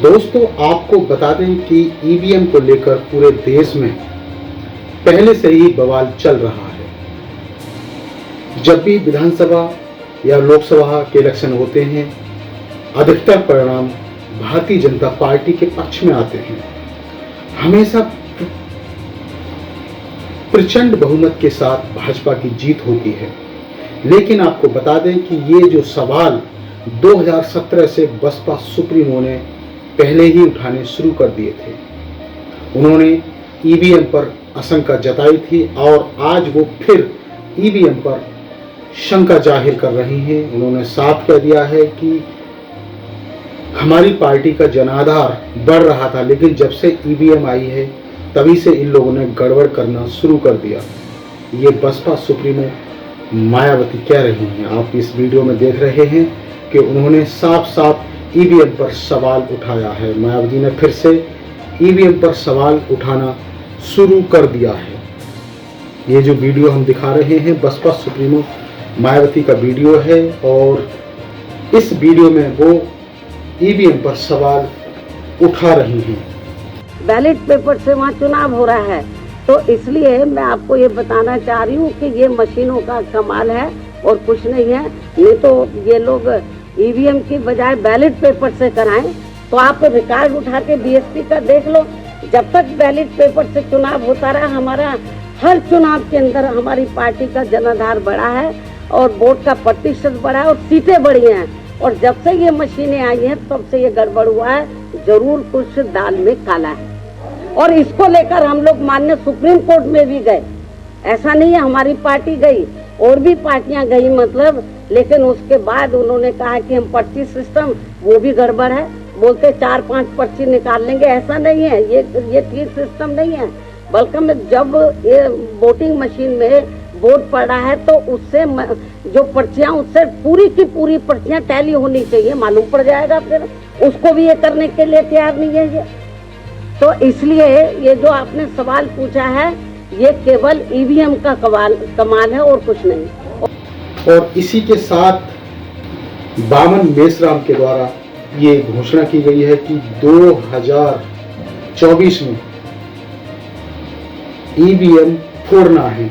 दोस्तों, आपको बता दें कि ईवीएम को लेकर पूरे देश में पहले से ही बवाल चल रहा है। जब भी विधानसभा या लोकसभा के इलेक्शन होते हैं, अधिकतर परिणाम भारतीय जनता पार्टी के पक्ष में आते हैं। हमेशा प्रचंड बहुमत के साथ भाजपा की जीत होती है। लेकिन आपको बता दें कि ये जो सवाल 2017 से बसपा सुप्रीमो ने पहले ही उठाने शुरू कर दिए थे। उन्होंने ईवीएम पर आशंका जताई थी और आज वो फिर ईवीएम पर शंका जाहिर कर रही हैं। उन्होंने साफ कह दिया है कि हमारी पार्टी का जनाधार बढ़ रहा था, लेकिन जब से ईवीएम आई है तभी से इन लोगों ने गड़बड़ करना शुरू कर दिया। ये बसपा सुप्रीमो मायावती कह रही हैं। आप इस वीडियो में देख रहे हैं कि उन्होंने साफ साफ ईवीएम पर सवाल उठाया है। मायावती ने फिर से ईवीएम पर सवाल उठाना शुरू कर दिया है। ये जो वीडियो हम दिखा रहे हैं बसपा सुप्रीमो मायावती का वीडियो है और इस वीडियो में वो ईवीएम पर सवाल उठा रही हैं। बैलेट पेपर से वहाँ चुनाव हो रहा है, तो इसलिए मैं आपको ये बताना चाह रही हूँ कि ये मशीनों का कमाल है और कुछ नहीं है। नहीं तो ये लोग ईवीएम की बजाय बैलेट पेपर से कराएं। तो आप रिकॉर्ड उठा के बीएसपी का देख लो। जब तक बैलेट पेपर से चुनाव होता रहा, हमारा हर चुनाव के अंदर हमारी पार्टी का जनाधार बढ़ा है और वोट का प्रतिशत बढ़ा है और सीटें बढ़ी हैं। और जब से ये मशीनें आई हैं तब से ये गड़बड़ हुआ है। जरूर कुछ दाल में काला है और इसको लेकर हम लोग माननीय सुप्रीम कोर्ट में भी गए। ऐसा नहीं है हमारी पार्टी गई, और भी पार्टियां गई मतलब, लेकिन उसके बाद उन्होंने कहा कि हम पर्ची सिस्टम वो भी गड़बड़ है। बोलते 4-5 पर्ची निकाल लेंगे, ऐसा नहीं है। ये ठीक सिस्टम नहीं है। बल्कि जब ये वोटिंग मशीन में वोट पड़ रहा है तो उससे जो पर्चियां, उससे पूरी की पूरी पर्चियां टैली होनी चाहिए, मालूम पड़ जाएगा। फिर उसको भी ये करने के लिए तैयार नहीं है ये। तो इसलिए ये जो आपने सवाल पूछा है ये केवल ईवीएम का कमाल है और कुछ नहीं। और इसी के साथ बामन मेश्राम के द्वारा ये घोषणा की गई है कि 2024 में ईवीएम फोड़ना है।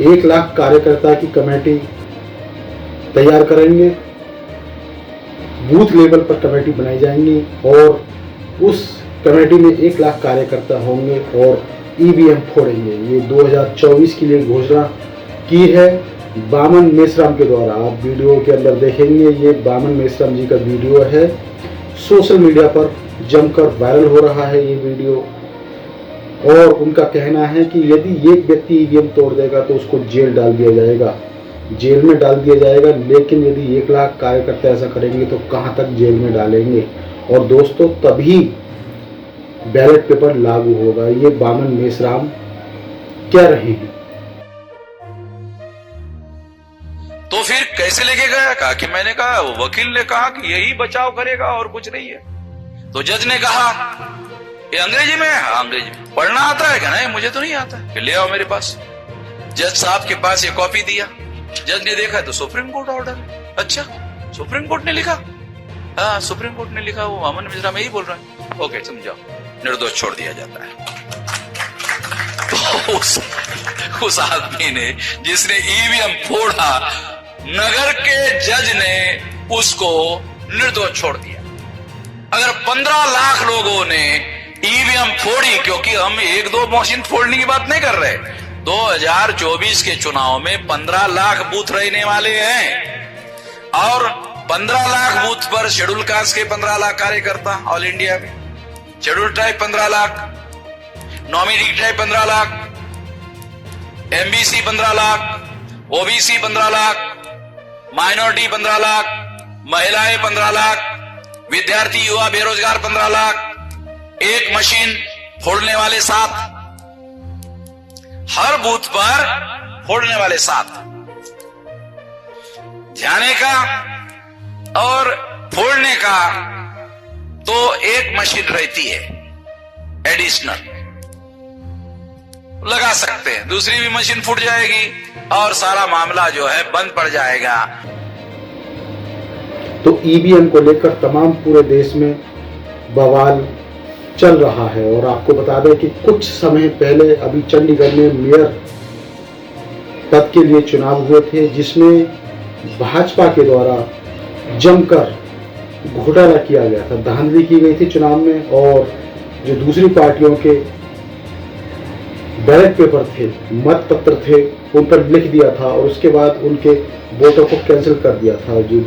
1 लाख कार्यकर्ता की कमेटी तैयार करेंगे, बूथ लेवल पर कमेटी बनाई जाएंगी और उस कमेटी में 1 लाख कार्यकर्ता होंगे और ईवीएम फोड़ेंगे। ये 2024 के लिए घोषणा की है बामन मेश्राम के द्वारा। आप वीडियो के अंदर देखेंगे, ये बामन मेश्राम जी का वीडियो है। सोशल मीडिया पर जमकर वायरल हो रहा है ये वीडियो और उनका कहना है कि यदि एक व्यक्ति ईवीएम तोड़ देगा तो उसको जेल डाल दिया जाएगा, जेल में डाल दिया जाएगा। लेकिन यदि 1 लाख कार्यकर्ता ऐसा करेंगे तो कहां तक जेल में डालेंगे। और दोस्तों, तभी बैलेट पेपर लागू होगा। ये बामन मेश्राम कह रहे हैं। तो फिर कैसे लेके गया? कहा कि मैंने कहा, वकील ने कहा कि यही बचाव करेगा और कुछ नहीं है। तो जज ने कहा ये अंग्रेजी में है। अंग्रेजी में पढ़ना आता है? क्या नहीं, मुझे तो नहीं आता है। ले आओ मेरे पास। जज साहब के पास ये कॉपी दिया। जज ने देखा तो सुप्रीम कोर्ट ऑर्डर। अच्छा, सुप्रीम कोर्ट ने लिखा? हाँ, सुप्रीम कोर्ट ने लिखा। वो बामन मेश्राम यही बोल रहा है। ओके, समझाओ, निर्दोष छोड़ दिया जाता है। तो उस आदमी ने जिसने ईवीएम फोड़ा, नगर के जज ने उसको निर्दोष छोड़ दिया। अगर 15 लाख लोगों ने ईवीएम फोड़ी, क्योंकि हम 1-2 मशीन फोड़ने की बात नहीं कर रहे, 2024 के चुनाव में 15 लाख बूथ रहने वाले हैं और 15 लाख बूथ पर शेड्यूल कास्ट के 15 लाख कार्यकर्ता ऑल इंडिया में, schedule tribe 15 lakh, nominee tribe 15 lakh, MBC 15 lakh, OBC 15 lakh, minority 15 lakh, महिलाएं 15 लाख, विद्यार्थी युवा बेरोजगार 15 लाख, एक मशीन फोड़ने वाले 7, हर बूथ पर फोड़ने वाले 7, जाने का और फोड़ने का तो एक मशीन रहती है एडिशनल, लगा सकते हैं, दूसरी भी मशीन फूट जाएगी और सारा मामला जो है बंद पड़ जाएगा। तो ईवीएम को लेकर तमाम पूरे देश में बवाल चल रहा है। और आपको बता दें कि कुछ समय पहले अभी चंडीगढ़ में मेयर पद के लिए चुनाव हुए थे, जिसमें भाजपा के द्वारा जमकर घोटाला किया गया था, धांधली की गई थी चुनाव में। और जो दूसरी पार्टियों के बैलेट पेपर थे, मत पत्र थे, उन पर लिख दिया था और उसके बाद उनके वोटों को कैंसिल कर दिया था। जो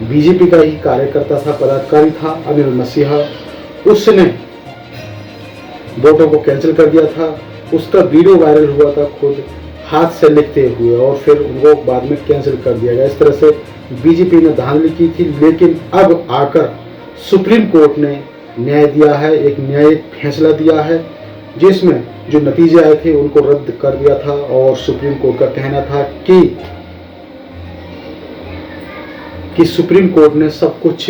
बीजेपी का ही कार्यकर्ता था, पदाधिकारी था, अनिल मसीहा, उसने वोटों को कैंसिल कर दिया था। उसका वीडियो वायरल हुआ था, खुद हाथ से लिखते हुए, और फिर उनको बाद में कैंसिल कर दिया गया। इस तरह से बीजेपी ने धांधली की थी। लेकिन अब आकर सुप्रीम कोर्ट ने न्याय दिया है, एक न्यायिक फैसला दिया है, जिसमें जो नतीजे आए थे उनको रद्द कर दिया था। और सुप्रीम कोर्ट का कहना था कि सुप्रीम कोर्ट ने सब कुछ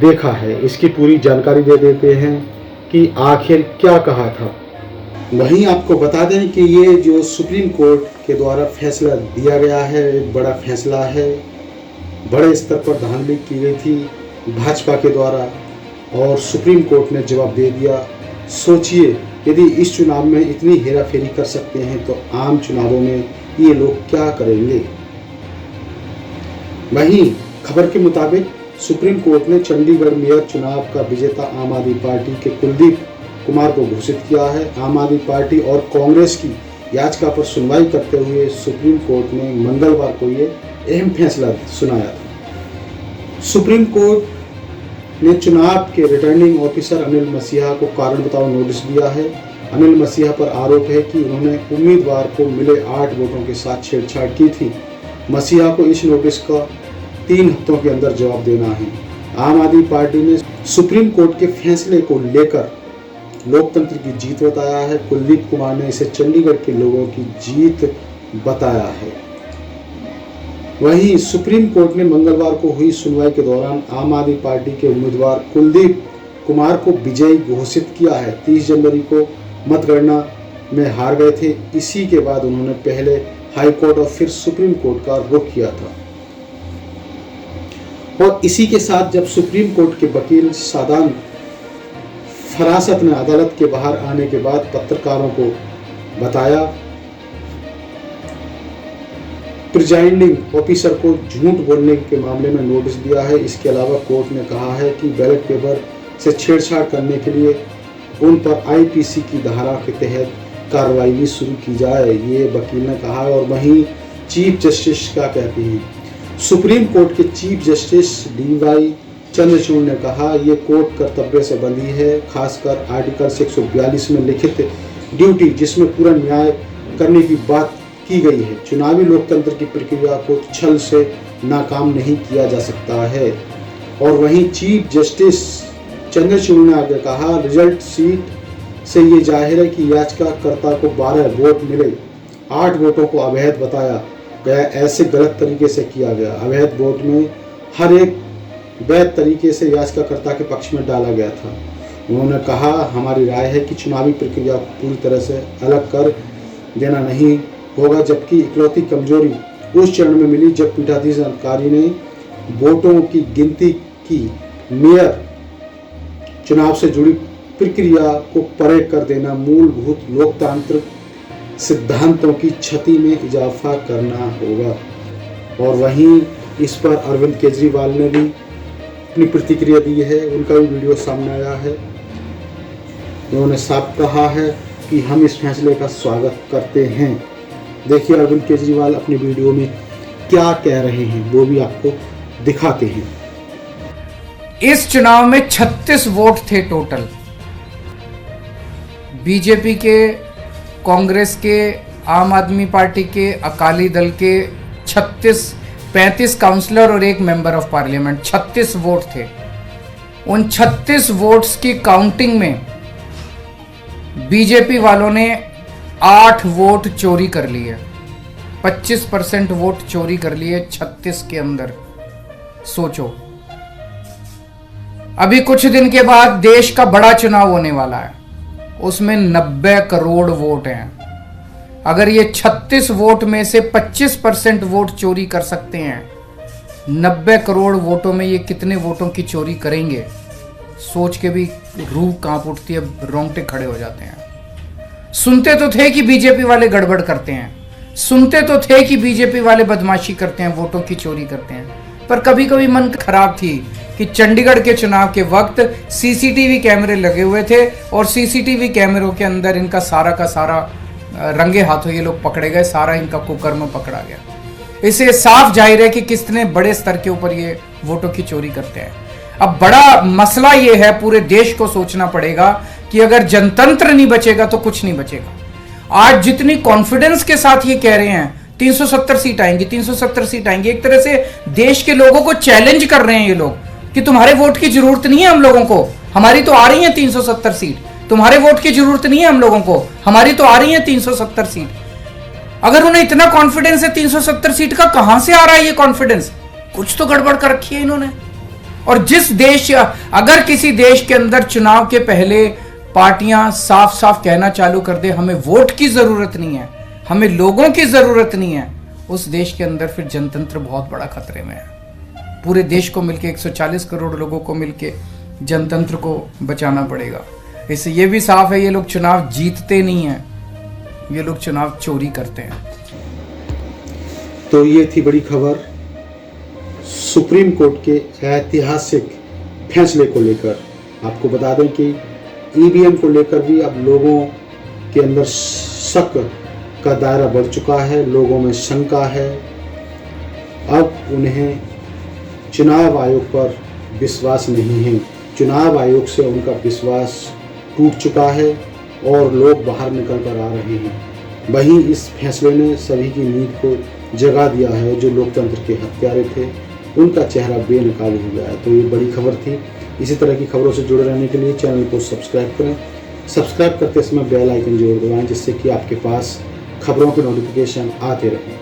देखा है। इसकी पूरी जानकारी दे देते हैं कि आखिर क्या कहा था। वहीं आपको बता दें कि ये जो सुप्रीम कोर्ट के द्वारा फैसला दिया गया है, एक बड़ा फैसला है। बड़े स्तर पर धांधली की गई थी भाजपा के द्वारा और सुप्रीम कोर्ट ने जवाब दे दिया। सोचिए, यदि इस चुनाव में इतनी हेराफेरी कर सकते हैं तो आम चुनावों में ये लोग क्या करेंगे। वहीं खबर के मुताबिक सुप्रीम कोर्ट ने चंडीगढ़ मेयर चुनाव का विजेता आम आदमी पार्टी के कुलदीप कुमार को घोषित किया है। आम आदमी पार्टी और कांग्रेस की याचिका पर सुनवाई करते हुए सुप्रीम कोर्ट ने मंगलवार को ये अहम फैसला सुनाया था। सुप्रीम कोर्ट ने चुनाव के रिटर्निंग ऑफिसर अनिल मसीहा को कारण बताओ नोटिस दिया है। अनिल मसीहा पर आरोप है कि उन्होंने उम्मीदवार को मिले 8 वोटों के साथ छेड़छाड़ की थी। मसीहा को इस नोटिस का 3 हफ्तों के अंदर जवाब देना है। आम आदमी पार्टी ने सुप्रीम कोर्ट के फैसले को लेकर लोकतंत्र की जीत बताया है। कुलदीप कुमार ने इसे चंडीगढ़ के लोगों की जीत बताया है। वहीं सुप्रीम कोर्ट ने मंगलवार को हुई सुनवाई के दौरान आम आदमी पार्टी के उम्मीदवार कुलदीप कुमार को विजयी घोषित किया है। 30 जनवरी को मतगणना में हार गए थे। इसी के बाद उन्होंने पहले हाई कोर्ट और फिर सुप्रीम कोर्ट का रुख किया था। और इसी के साथ जब सुप्रीम कोर्ट के वकील सादान फरासत ने अदालत के बाहर आने के बाद पत्रकारों को बताया, प्रिजाइडिंग ऑफिसर को झूठ बोलने के मामले में नोटिस दिया है। इसके अलावा कोर्ट ने कहा है कि बैलेट पेपर से छेड़छाड़ करने के लिए उन पर आईपीसी की धारा के तहत कार्रवाई भी शुरू की जाए, ये वकील ने कहा। और वहीं चीफ जस्टिस क्या कहती हैं, सुप्रीम कोर्ट के चीफ जस्टिस डीवाई चंद्रचूड़ ने कहा, ये कोर्ट कर्तव्य से बंधी है, खासकर आर्टिकल 142 में लिखित ड्यूटी, जिसमें पूरा न्याय करने की बात की गई है। चुनावी लोकतंत्र की प्रक्रिया को छल से नाकाम नहीं किया जा सकता है। और वहीं चीफ जस्टिस चंद्रचूड़ ने आगे कहा, रिजल्ट सीट से ये जाहिर है कि याचिकाकर्ता को 12 वोट मिले, 8 वोटों को अवैध बताया गया, ऐसे गलत तरीके से किया गया। अवैध वोट में हर एक वैध तरीके से याचिकाकर्ता के पक्ष में डाला गया था। उन्होंने कहा, हमारी राय है कि चुनावी प्रक्रिया को पूरी तरह से अलग कर देना नहीं होगा, जबकि इकलौती कमजोरी उस चरण में मिली जब पीठाधीश अधिकारी ने वोटों की गिनती की। मेयर चुनाव से जुड़ी प्रक्रिया को परे कर देना मूलभूत लोकतांत्रिक सिद्धांतों की क्षति में इजाफा करना होगा। और वहीं इस पर अरविंद केजरीवाल ने भी अपनी प्रतिक्रिया दी है, उनका भी वीडियो सामने आया है। उन्होंने साफ कहा है कि हम इस फैसले का स्वागत करते हैं। देखिए अरविंद केजरीवाल अपनी वीडियो में क्या कह रहे हैं, वो भी आपको दिखाते हैं। इस चुनाव में 36 वोट थे टोटल। बीजेपी के, कांग्रेस के, आम आदमी पार्टी के, अकाली दल के 35 काउंसलर और 1 मेंबर ऑफ पार्लियामेंट, 36 वोट थे। उन 36 वोट्स की काउंटिंग में बीजेपी वालों ने 8 वोट चोरी कर लिए, 25% वोट चोरी कर लिए 36 के अंदर। सोचो, अभी कुछ दिन के बाद देश का बड़ा चुनाव होने वाला है, उसमें 90 करोड़ वोट हैं। अगर ये 36 वोट में से 25% वोट चोरी कर सकते हैं, 90 करोड़ वोटों में ये कितने वोटों की चोरी करेंगे सोच के भी रूह कांप उठती है, रोंगटे खड़े हो जाते हैं। सुनते तो थे कि बीजेपी वाले गड़बड़ करते हैं, सुनते तो थे कि बीजेपी वाले बदमाशी करते हैं, वोटों की चोरी करते हैं, पर कभी कभी मन खराब थी कि चंडीगढ़ के चुनाव के वक्त सीसीटीवी कैमरे लगे हुए थे और सीसीटीवी कैमरों के अंदर इनका सारा का सारा रंगे हाथों ये लोग पकड़े गए, सारा इनका कुकर्म पकड़ा गया। इसे साफ जाहिर है कि कितने बड़े स्तर के ऊपर ये वोटों की चोरी करते हैं। अब बड़ा मसला ये है, पूरे देश को सोचना पड़ेगा कि अगर जनतंत्र नहीं बचेगा तो कुछ नहीं बचेगा। आज जितनी कॉन्फिडेंस के साथ ये कह रहे हैं 370 सीट आएंगी, 370 सीट आएंगी, एक तरह से देश के लोगों को चैलेंज कर रहे हैं ये लोग कि तुम्हारे वोट की जरूरत नहीं है हम लोगों को, हमारी तो आ रही है 370 सीट, तुम्हारे वोट की जरूरत नहीं है हम लोगों को, हमारी तो आ रही है 370 सीट। अगर उन्हें इतना कॉन्फिडेंस है 370 सीट का, कहां से आ रहा है ये कॉन्फिडेंस? कुछ तो गड़बड़ कर रखी है इन्होंने। और जिस देश, अगर किसी देश के अंदर चुनाव के पहले पार्टियां साफ साफ कहना चालू कर दे हमें वोट की जरूरत नहीं है, हमें लोगों की जरूरत नहीं है, उस देश के अंदर फिर जनतंत्र बहुत बड़ा खतरे में है। पूरे देश को मिलके 140 करोड़ लोगों को मिलके जनतंत्र को बचाना पड़ेगा। इससे ये भी साफ है ये लोग चुनाव जीतते नहीं हैं, ये लोग चुनाव चोरी करते हैं। तो ये थी बड़ी खबर सुप्रीम कोर्ट के ऐतिहासिक फैसले को लेकर। आपको बता दें कि ईवीएम को लेकर भी अब लोगों के अंदर शक का दायरा बढ़ चुका है, लोगों में शंका है। अब उन्हें चुनाव आयोग पर विश्वास नहीं है, चुनाव आयोग से उनका विश्वास टूट चुका है और लोग बाहर निकल कर आ रहे हैं। वहीं इस फैसले ने सभी की नींद को जगा दिया है। जो लोकतंत्र के हत्यारे थे उनका चेहरा बेनकाब हो गया है। तो ये बड़ी खबर थी। इसी तरह की खबरों से जुड़े रहने के लिए चैनल को सब्सक्राइब करें। सब्सक्राइब करते समय बेल आइकन जरूर दबाएं, जिससे कि आपके पास खबरों के नोटिफिकेशन आते रहें।